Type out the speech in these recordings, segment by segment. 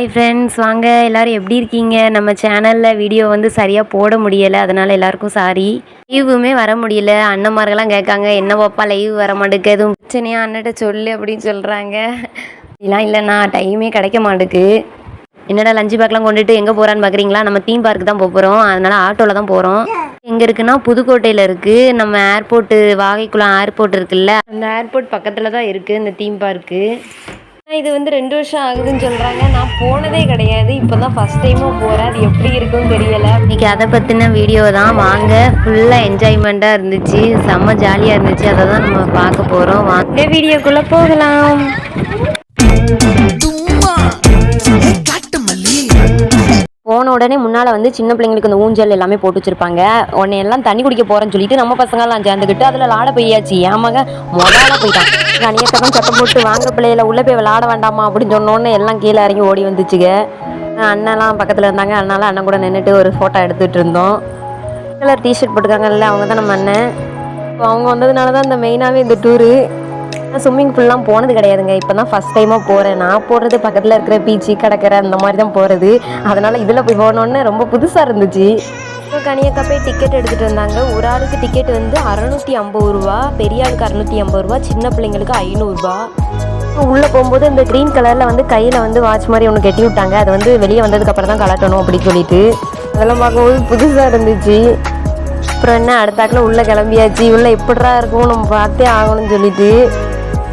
Hi friends, வாங்க எல்லோரும் எப்படி இருக்கீங்க? நம்ம சேனலில் வீடியோ வந்து சரியாக போட முடியலை, அதனால் எல்லாருக்கும் சாரி. லீவுமே வர முடியல. அண்ணன்மார்கள்லாம் கேட்காங்க, என்ன பாப்பா லைவ் வர மாட்டேக்கு, எதுவும் பிரச்சனையா அண்ணன்ட்ட சொல்லு அப்படின்னு சொல்கிறாங்க. இதெல்லாம் இல்லைண்ணா, டைமே கிடைக்க மாட்டேக்கு. என்னடா லஞ்சு பேக்லாம் கொண்டுட்டு எங்கே போகிறான்னு பார்க்குறீங்களா? நம்ம தீம் பார்க்கு தான் போகிறோம், அதனால் ஆட்டோவில் தான் போகிறோம். எங்கே இருக்குன்னா புதுக்கோட்டையில் இருக்குது. நம்ம ஏர்போர்ட்டு வாகைக்குளம் ஏர்போர்ட் இருக்குல்ல, அந்த ஏர்போர்ட் பக்கத்தில் தான் இருக்குது இந்த தீம் பார்க்கு. இது வந்து 2 வருஷம் ஆகுதுன்னு சொல்கிறாங்க. நான் போனதே கிடையாது, இப்போ தான் ஃபஸ்ட் டைமாக போகிறேன். அது எப்படி இருக்குன்னு தெரியலை. இன்றைக்கி அதை பற்றின வீடியோ தான். வாங்க, ஃபுல்லாக என்ஜாய்மெண்ட்டாக இருந்துச்சு, செம்ம ஜாலியாக இருந்துச்சு. அதை தான் நம்ம பார்க்க போகிறோம். வாங்க வீடியோக்குள்ளே போகலாம். போன உடனே முன்னால் வந்து சின்ன பிள்ளைங்களுக்கு இந்த ஊஞ்சல் எல்லாமே போட்டு வச்சுருப்பாங்க. உடனே எல்லாம் தண்ணி குடிக்க போகிறேன்னு சொல்லிட்டு நம்ம பசங்கள்லாம் சேர்ந்துக்கிட்டு அதில் விளாட போயாச்சு. என் மகன் முதல்ல போயிட்டான். அணியக்கதான் சத்தம் போட்டு, வாங்க பிள்ளையில உள்ளே போய் விளாட வேண்டாமா அப்படின்னு சொன்னோன்னே எல்லாம் கீழே இறங்கி ஓடி வந்துச்சுங்க. அண்ணன்லாம் பக்கத்தில் இருந்தாங்க, அதனால அண்ணன் கூட நின்றுட்டு ஒரு ஃபோட்டோ எடுத்துகிட்டு இருந்தோம். கலர் டிஷர்ட் போட்டுருக்காங்கல்ல, அவங்க தான் நம்ம அண்ணன். இப்போ அவங்க வந்ததுனால தான் இந்த மெயினாகவே இந்த டூரு. ஸ்விம்மிங் பூல்லாம் போனது கிடையாதுங்க, இப்போ தான் ஃபஸ்ட் டைமாக போகிறேன். நான் போடுறது பக்கத்தில் இருக்கிற பீச்சு கடற்கரை அந்த மாதிரி தான் போகிறது. அதனால் இதில் போய் போனோன்னே ரொம்ப புதுசாக இருந்துச்சு. இப்போ கனியக்கா போய் டிக்கெட் எடுத்துகிட்டு வந்தாங்க. ஒரு ஆளுக்கு டிக்கெட் வந்து 650 ரூபா, பெரிய ஆளுக்கு 650 ரூபா, சின்ன பிள்ளைங்களுக்கு 500 ரூபா. உள்ளே போகும்போது இந்த க்ரீன் கலரில் வந்து கையில் வந்து வாட்ச் மாதிரி ஒன்று கட்டி விட்டாங்க. அது வந்து வெளியே வந்ததுக்கப்புறம் தான் கலட்டணும் அப்படின்னு சொல்லிட்டு, அதெல்லாம் பார்க்கும்போது புதுசாக இருந்துச்சு. அப்புறம் என்ன, அடுத்தாக்கில் உள்ளே கிளம்பியாச்சு. உள்ளே எப்படிரா இருக்கும் நம்ம பார்த்தே ஆகணும்னு சொல்லிட்டு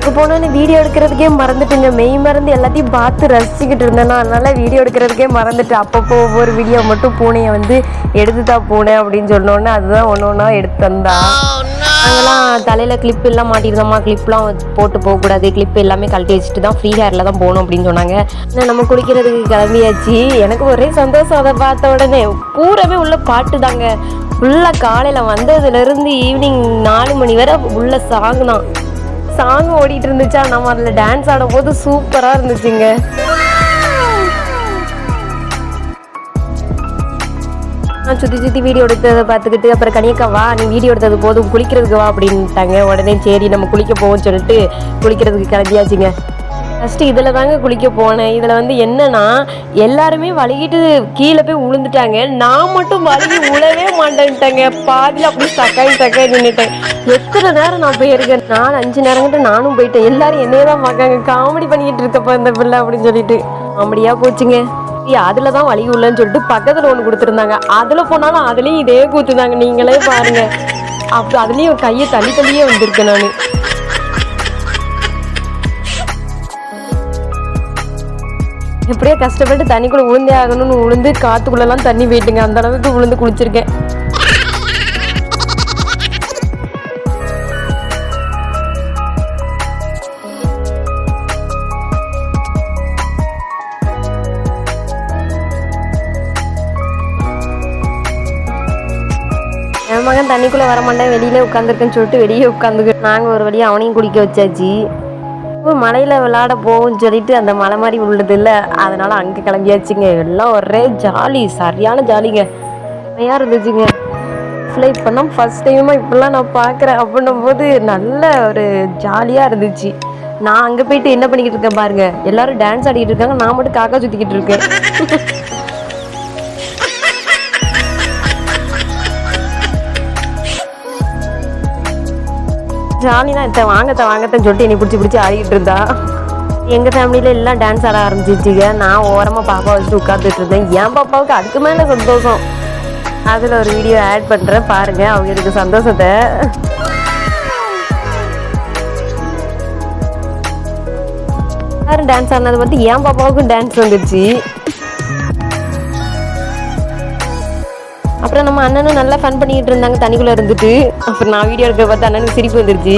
இப்போ போனோன்னு வீடியோ எடுக்கிறதுக்கே மறந்துட்டுங்க. மெய் மறந்து எல்லாத்தையும் பார்த்து ரசிச்சுக்கிட்டு இருந்தேன்னா, அதனால் வீடியோ எடுக்கிறதுக்கே மறந்துட்டு அப்பப்போ ஒவ்வொரு வீடியோ மட்டும் பூனையை வந்து எடுத்து தான் போனேன் அப்படின்னு சொன்னோன்னே அதுதான் ஒன்று ஒன்றா எடுத்து தந்தா. நாங்களாம் தலையில் கிளிப் எல்லாம் மாட்டிருந்தோம்மா, கிளிப்லாம் போட்டு போகக்கூடாது, கிளிப் எல்லாமே கழட்டி வச்சுட்டு தான் ஃப்ரீ ஹேரில் தான் போகணும் அப்படின்னு சொன்னாங்க. ஆனால் நம்ம குளிக்கிறதுக்கு கிளம்பியாச்சு. எனக்கு ஒரே சந்தோஷம். அதை பார்த்த உடனே பூராமே உள்ள பாட்டு தாங்க. ஃபுல்லாக காலையில் வந்ததுலேருந்து ஈவினிங் 4 மணி வரை உள்ள சாங் ஓடிட்டு இருந்துச்சா. நம்ம அதில் டான்ஸ் ஆடும் போது சூப்பராக இருந்துச்சுங்க. நான் சுற்றி வீடியோ எடுத்ததை பார்த்துக்கிட்டு, அப்புறம் கனியக்கா வா நீ வீடியோ எடுத்தது போதும், குளிக்கிறதுக்கு வா அப்படின்ட்டாங்க. உடனே சரி நம்ம குளிக்க போவோம்னு சொல்லிட்டு குளிக்கிறதுக்கு கிளம்பியாச்சுங்க. ஃபஸ்ட்டு இதில் தாங்க குளிக்க போனேன். இதில் வந்து என்னன்னா, எல்லாருமே வலிக்கிட்டு கீழே போய் விழுந்துட்டாங்க. நான் மட்டும் வலிக்கி உழவே மாட்டேன்ட்டேங்க. பாதியில் அப்படி சக்காய் நின்றுட்டேன். எத்தனை நேரம் நான் போயிருக்கேன், 4-5 நேரங்கிட்ட நானும் போயிட்டேன். எல்லாரும் என்னையே தான் பார்க்காங்க, காமெடி பண்ணிக்கிட்டு இருக்கப்போ இந்த பிள்ளை அப்படின்னு சொல்லிட்டு. காமெடியாக போச்சுங்க. அதில் தான் வலி உள்ளன்னு சொல்லிட்டு பக்கத்தில் ஒன்று கொடுத்துருந்தாங்க. அதில் போனாலும் அதுலேயும் இதே கூத்துதாங்க, நீங்களே பாருங்கள். அப்போ அதுலேயும் கையை தள்ளியே வந்திருக்கேன் நான். எப்படியே கஷ்டப்பட்டு தண்ணிக்குள்ளே உளுந்தே ஆகணும்னு உளுந்து காற்றுக்குள்ளெல்லாம் தண்ணி போயிட்டுங்க. அந்த அளவுக்கு உளுந்து குளிச்சிருக்கேன். என் மகன் தண்ணிக்குள்ளே வர மாட்டேன், வெளியிலே உட்காந்துருக்குன்னு சொல்லிட்டு வெளியே உட்காந்துக்கிட்டு நாங்கள் ஒரு வழியாக அவனையும் குளிக்க வச்சாச்சு. மலையில் விளையாட போகும்னு சொல்லிட்டு அந்த மலை மாதிரி உள்ளது இல்லை, அதனால் அங்கே கிளம்பியாச்சுங்க. எல்லாம் ஒரே ஜாலி, சரியான ஜாலிங்க, செம்மையாக இருந்துச்சுங்க. இப்போ தான் ஃபஸ்ட் டைமாக இப்படிலாம் நான் பார்க்குறேன் அப்படின்னும் போது நல்ல ஒரு ஜாலியாக இருந்துச்சு. நான் அங்கே போயிட்டு என்ன பண்ணிக்கிட்டு இருக்கேன் பாருங்கள், எல்லோரும் டான்ஸ் ஆடிக்கிட்டு இருக்காங்க, நான் மட்டும் காக்கா சுற்றிக்கிட்டு இருக்கேன். ஜாலி தான். வாங்கத்தான் சொல்லிட்டு என்னை பிடிச்சி ஆடிக்கிட்டு இருந்தா. எங்கள் ஃபேமிலியில் எல்லாம் டான்ஸ் ஆட ஆரம்பிச்சிச்சுங்க. நான் ஓரமாக பாப்பா வச்சுட்டு உட்காந்துட்டு இருந்தேன். என் பாப்பாவுக்கு அதுக்கு மேலே சந்தோஷம். அதில் ஒரு வீடியோ ஆட் பண்ணுறேன் பாருங்கள், அவங்களுக்கு சந்தோஷத்தை. யாரும் டான்ஸ் ஆடினதை பார்த்து என் பாப்பாவுக்கும் டான்ஸ் வந்துடுச்சு. அப்புறம் நம்ம அண்ணனும் நல்லா ஃபன் பண்ணிக்கிட்டு இருந்தாங்க தண்ணிக்குள்ளே இருந்துட்டு. அப்புறம் நான் வீடியோ எடுக்க பார்த்து அண்ணனுக்கு சிரிப்பு வந்துருச்சு.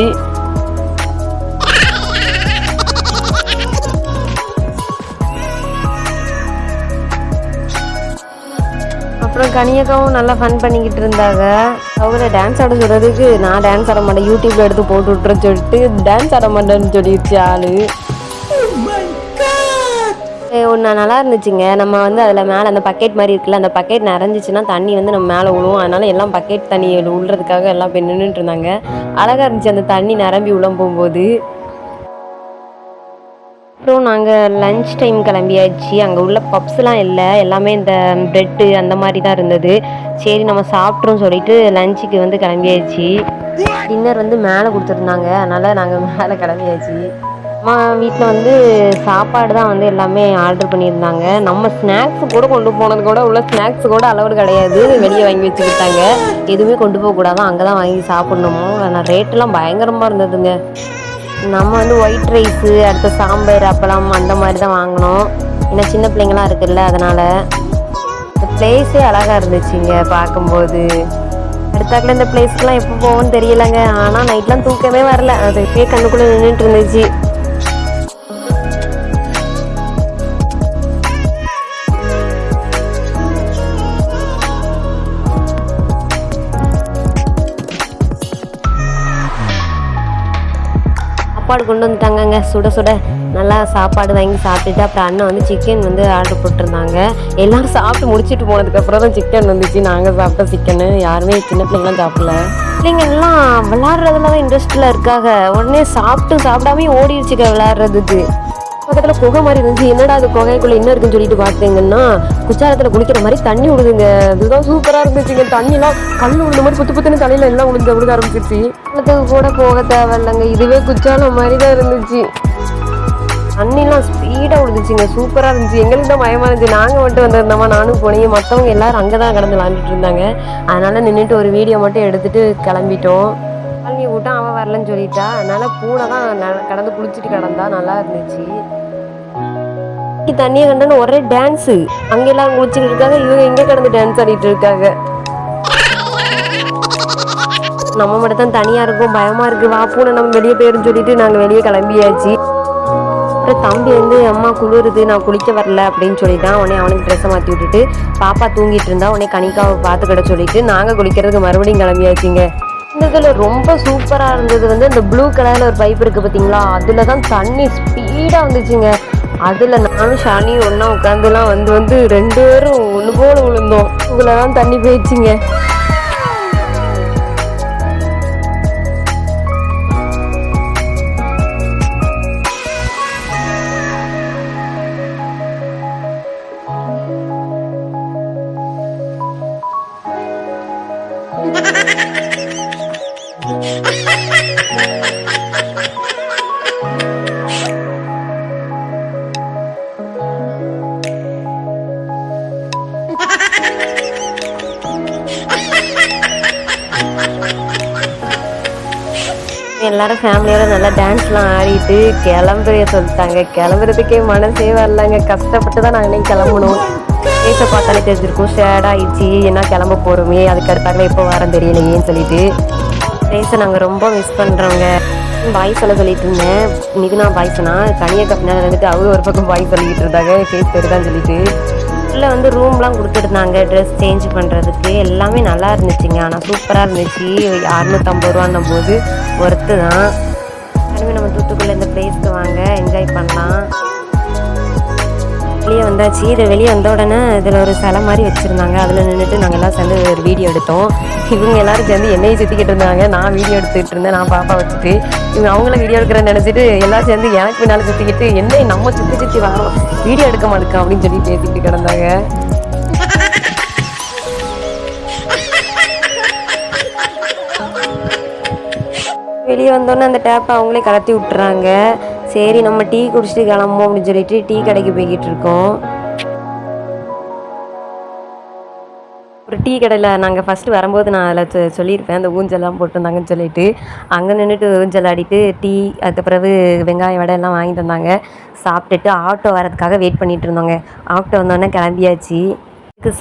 அப்புறம் கனியக்காவும் நல்லா ஃபன் பண்ணிக்கிட்டு இருந்தாங்க. அவங்கள டான்ஸ் ஆட சொல்கிறதுக்கு நான் டான்ஸ் ஆட மாட்டேன், யூடியூப்பில் எடுத்து போட்டு விட்டுறேன்னு சொல்லிட்டு டான்ஸ் ஆட மாட்டேன்னு சொல்லிடுச்சு ஆள். ஒன்று நல்லா இருந்துச்சுங்க. நம்ம வந்து அதில் மேலே அந்த பக்கெட் மாதிரி இருக்குல்ல, அந்த பக்கெட் நிறைஞ்சிச்சுன்னா தண்ணி வந்து நம்ம மேலே விழுவும். அதனால் எல்லாம் பக்கெட் தண்ணி விழுறதுக்காக எல்லாம் போய் நின்றுட்டு இருந்தாங்க. அழகாக இருந்துச்சு அந்த தண்ணி நிரம்பி உள்ள போகும்போது. அப்புறம் நாங்கள் லன்ச் டைம் கிளம்பியாச்சு. அங்கே உள்ள பப்ஸ்லாம் இல்லை, எல்லாமே இந்த ப்ரெட்டு அந்த மாதிரி தான் இருந்தது. சரி நம்ம சாப்பிட்றோம் சொல்லிட்டு லஞ்சுக்கு வந்து கிளம்பியாச்சு. டின்னர் வந்து மேலே கொடுத்துருந்தாங்க, அதனால் நாங்கள் மேலே கிளம்பியாச்சு. அம்மா வீட்டில் வந்து சாப்பாடு தான் வந்து எல்லாமே ஆர்டர் பண்ணியிருந்தாங்க. நம்ம ஸ்நாக்ஸ் கூட கொண்டு போனது கூட உள்ள ஸ்நாக்ஸ் கூட அலவுடு கிடையாது, வெளியே வாங்கி வச்சுக்கிட்டாங்க. எதுவுமே கொண்டு போகக்கூடாதான், அங்கே தான் வாங்கி சாப்பிட்ணுமோ. ஆனால் ரேட்டெல்லாம் பயங்கரமாக இருந்ததுங்க. நம்ம வந்து ஒயிட் ரைஸு, அடுத்து சாம்பார், அப்பளம் அந்த மாதிரி தான் வாங்கினோம். ஏன்னா சின்ன பிள்ளைங்களாம் இருக்குல்ல, அதனால். இந்த பிளேஸே அழகாக இருந்துச்சுங்க பார்க்கும்போது. அடுத்தாக்கில் இந்த பிளேஸ்க்கெலாம் எப்போ போவோன்னு தெரியலைங்க. ஆனால் நைட்லாம் தூக்கமே வரல, அது இப்பயே கண்ணுக்குள்ளே நின்றுட்டு இருந்துச்சு. சாப்பாடு கொண்டு வந்துட்டாங்கங்க, சுட சுட நல்லா சாப்பாடு வாங்கி சாப்பிட்டுட்டு அப்புறம் அண்ணன் வந்து சிக்கன் வந்து ஆர்டர் போட்டிருந்தாங்க. எல்லோரும் சாப்பிட்டு முடிச்சுட்டு போனதுக்கப்புறம் தான் சிக்கன் வந்துச்சு. நாங்கள் சாப்பிட்ட சிக்கனு யாருமே சின்ன பிள்ளைங்களாம் சாப்பிடல. பிள்ளைங்கள்லாம் விளாட்றதுல தான் இன்ட்ரெஸ்டில் இருக்காங்க. உடனே சாப்பிடாமே ஓடிடுச்சுக்க விளாட்றதுக்கு. பக்கத்தில் குகை மாதிரி இருந்துச்சு. என்னடா அது குகைக்குள்ளே என்ன இருக்குன்னு சொல்லிட்டு பார்த்தீங்கன்னா குச்சாரத்தில் குளிக்கிற மாதிரி தண்ணி விடுதுங்க. அதுதான் சூப்பராக இருந்துச்சுங்க. தண்ணிலாம் கல் விழுந்த மாதிரி புத்து புத்துன்னு தலையில் எல்லாம் விழுக ஆரம்பிச்சிருச்சு. அதுக்கு கூட போக தேவையில்லைங்க, இதுவே குச்சாலம் மாதிரி தான் இருந்துச்சு. தண்ணிலாம் ஸ்பீடாக விழுந்துச்சுங்க, சூப்பராக இருந்துச்சு. எங்களுக்கு தான் பயமாக இருந்துச்சு. நாங்கள் மட்டும் வந்திருந்தோமா, நானும் போனீங்க, மற்றவங்க எல்லாரும் அங்கே தான் கடந்து விளாண்டுட்டு இருந்தாங்க. அதனால் நின்றுட்டு ஒரு வீடியோ மட்டும் எடுத்துகிட்டு கிளம்பிட்டோம். காலனி கூட்டம் அவன் வரலன்னு சொல்லிட்டா, அதனால் பூனை தான் கடந்து குளிச்சுட்டு கிடந்தா, நல்லா இருந்துச்சு. தண்ணியை கண்டோன்னு ஒரே டான்ஸு. அங்கே எல்லாரும் குளிச்சுட்டு இருக்காங்க, இவங்க எங்கே கிடந்து டான்ஸ் ஆடிட்டு இருக்காங்க. நம்ம மட்டும் தான் தனியாக இருக்கும், பயமாக இருக்குது. வா பூனை நம்ம வெளியே போயிருன்னு சொல்லிட்டு நாங்கள் வெளியே கிளம்பியாச்சு. அப்புறம் தம்பி வந்து அம்மா குளிருது, நான் குளிக்க வரல அப்படின்னு சொல்லிட்டான். உடனே அவனுக்கு ட்ரெஸ்ஸை மாற்றி விட்டுட்டு பாப்பா தூங்கிட்டு இருந்தா. உடனே கனிக்காவை பார்த்துக்கிட சொல்லிட்டு நாங்கள் குளிக்கிறதுக்கு மறுபடியும் கிளம்பியாச்சுங்க. இந்த இதில் ரொம்ப சூப்பராக இருந்தது வந்து இந்த ப்ளூ கலரில் ஒரு பைப் இருக்குது பார்த்தீங்களா, அதில் தான் தண்ணி ஸ்பீடாக வந்துச்சுங்க. அதில் நானும் ஷானியும் ஒன்றா உட்காந்துலாம் வந்து 2 பேரும் ஒன்று போல விழுந்தோம். இதில் தான் தண்ணி போயிடுச்சுங்க. எல்லாரும் ஃபேமிலியோட நல்லா டான்ஸ்லாம் ஆடிட்டு கிளம்புற சொல்லிட்டாங்க. கிளம்புறதுக்கே மனசே வரலங்க, கஷ்டப்பட்டு தான் நாங்கள் இன்னைக்கு கிளம்பணும். ஃபேஸை பார்த்தாலே தெரிஞ்சிருக்கும், ஷேட் ஆகிடுச்சு. என்ன கிளம்ப போகிறோமே, அதுக்கு அடுத்தாங்களே எப்போ வரேன் தெரியலையேன்னு சொல்லிட்டு ஃபேஸை நாங்கள் ரொம்ப மிஸ் பண்ணுறோங்க. பாய் சொல்லிட்டு இருந்தேன், இன்னைக்கு நான் பாய் சொன்னால் தனியாக கப்பினா வந்துட்டு அவங்க ஒரு பக்கம் பாய் சொல்லிக்கிட்டு இருந்தாங்க, ஃபேஸ் பெருதான்னு சொல்லிட்டு. உள்ளே வந்து ரூம்லாம் கொடுத்துருந்தாங்க ட்ரெஸ் சேஞ்ச் பண்ணுறதுக்கு, எல்லாமே நல்லா இருந்துச்சுங்க. ஆனால் சூப்பராக இருந்துச்சு. 650 ரூபான்னும் போது ஒர்த்து தான். எல்லாருமே நம்ம தூத்துக்குள்ளே இந்த பிளேஸ்க்கு வாங்க, என்ஜாய் பண்ணலாம். வெளியே வந்தாச்சு. இதை வெளியே வந்த உடனே இதில் ஒரு சிலை மாதிரி வச்சுருந்தாங்க, அதில் நின்றுட்டு நாங்கள் எல்லாம் சேர்ந்து ஒரு வீடியோ எடுத்தோம். இவங்க எல்லோரும் சேர்ந்து என்னையை சுற்றிக்கிட்டு இருந்தாங்க, நான் வீடியோ எடுத்துகிட்டு இருந்தேன். நான் பாப்பா வச்சுட்டு இவங்க அவங்கள வீடியோ எடுக்கிறேன்னு நினச்சிட்டு எல்லோரும் சேர்ந்து எனக்கு பின்னால் சுற்றிக்கிட்டு என்னை நம்ம சுற்றி வரோம், வீடியோ எடுக்க மாட்டேக்கா அப்படின்னு சொல்லி பேசிக்கிட்டு கிடந்தாங்க. வெளியே வந்தோன்னே அந்த டேப்பை அவங்களே கலத்தி விட்டுறாங்க. சரி நம்ம டீ குடிச்சிட்டு கிளம்போம் அப்படின்னு சொல்லிட்டு டீ கடைக்கு போய்கிட்டு இருக்கோம். ஒரு டீ கடையில் நாங்கள் ஃபஸ்ட்டு வரும்போது நான் அதில் சொல்லியிருப்பேன், அந்த ஊஞ்சல்லாம் போட்டிருந்தாங்கன்னு சொல்லிட்டு அங்கே நின்றுட்டு ஊஞ்சல் ஆடிட்டு டீ, அதுக்கு பிறகு வெங்காய வடை எல்லாம் வாங்கி தந்தாங்க. சாப்பிட்டுட்டு ஆட்டோ வரதுக்காக வெயிட் பண்ணிகிட்டு இருந்தோங்க. ஆட்டோ வந்தோடனே கிளம்பியாச்சு.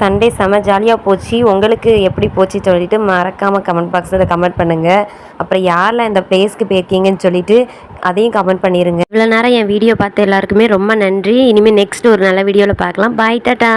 சண்டே செம ஜாலியாக போச்சு. உங்களுக்கு எப்படி போச்சு சொல்லிட்டு மறக்காமல் கமெண்ட் பாக்ஸில் கமெண்ட் பண்ணுங்கள். அப்புறம் யாரெல்லாம் இந்த பிளேஸ்க்கு போயிருக்கீங்கன்னு சொல்லிட்டு அதையும் கமெண்ட் பண்ணிடுங்க. இவ்வளோ நேரம் என் வீடியோ பார்த்த எல்லாருக்குமே ரொம்ப நன்றி. இனிமேல் நெக்ஸ்ட் ஒரு நல்ல வீடியோவில் பார்க்கலாம். பாய், டாடா.